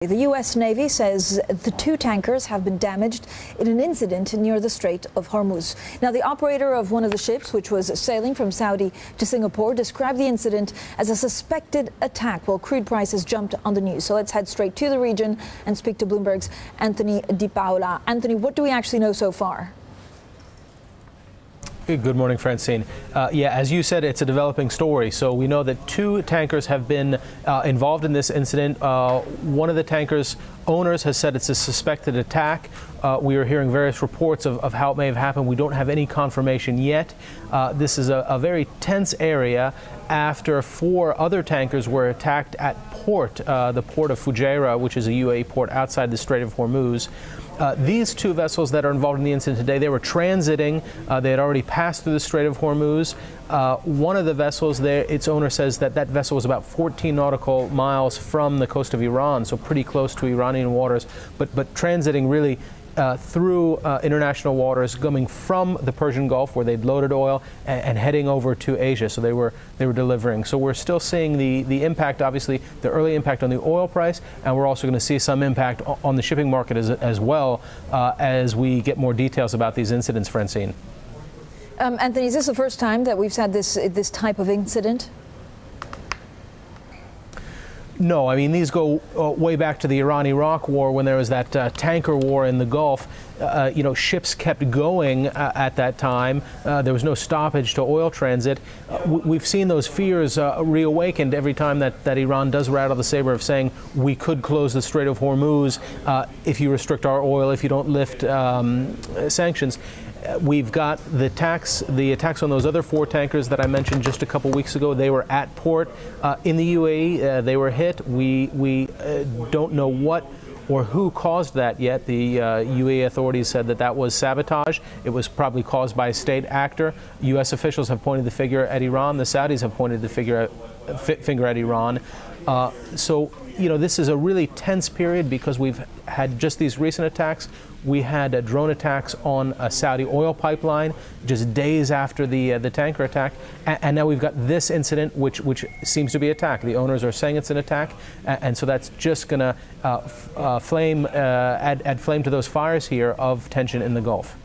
The U.S. Navy says the two tankers have been damaged in an incident near the Strait of Hormuz. Now, the operator of one of the ships, which was sailing from Saudi to Singapore, described the incident as a suspected attack while crude prices jumped on the news. So let's head straight to the region and speak to Bloomberg's Anthony Di Paola. Anthony, what do we actually know so far? Good morning, Francine. As you said, it's a developing story. So we know that two tankers have been involved in this incident. One of the tankers' owners has said it's a suspected attack. We are hearing various reports of how it may have happened. We don't have any confirmation yet. This is a very tense area after four other tankers were attacked at port, the port of Fujairah, which is a UAE port outside the Strait of Hormuz. These two vessels that are involved in the incident today, they were transiting. They had already passed through the Strait of Hormuz. One of the vessels there, its owner says that vessel was about 14 nautical miles from the coast of Iran, so pretty close to Iranian waters, but transiting really through international waters, coming from the Persian Gulf where they'd loaded oil and heading over to Asia. So they were delivering. So we're still seeing the impact, obviously, the early impact on the oil price, and we're also going to see some impact on the shipping market as well as we get more details about these incidents, Francine. Anthony, is this the first time that we've had this type of incident? No, I mean, these go way back to the Iran-Iraq war when there was that tanker war in the Gulf. Ships kept going at that time. There was no stoppage to oil transit. We've seen those fears reawakened every time that Iran does rattle the saber of saying we could close the Strait of Hormuz if you restrict our oil, if you don't lift sanctions. We've got the attacks on those other four tankers that I mentioned just a couple weeks ago. They were at port in the UAE. They were hit. We don't know what or who caused that yet. The UAE authorities said that was sabotage. It was probably caused by a state actor. U.S. officials have pointed the finger at Iran. The Saudis have pointed the finger at Iran. This is a really tense period because we've had just these recent attacks. We had drone attacks on a Saudi oil pipeline just days after the tanker attack, and now we've got this incident, which seems to be an attack. The owners are saying it's an attack, and so that's just going to add flame to those fires here of tension in the Gulf.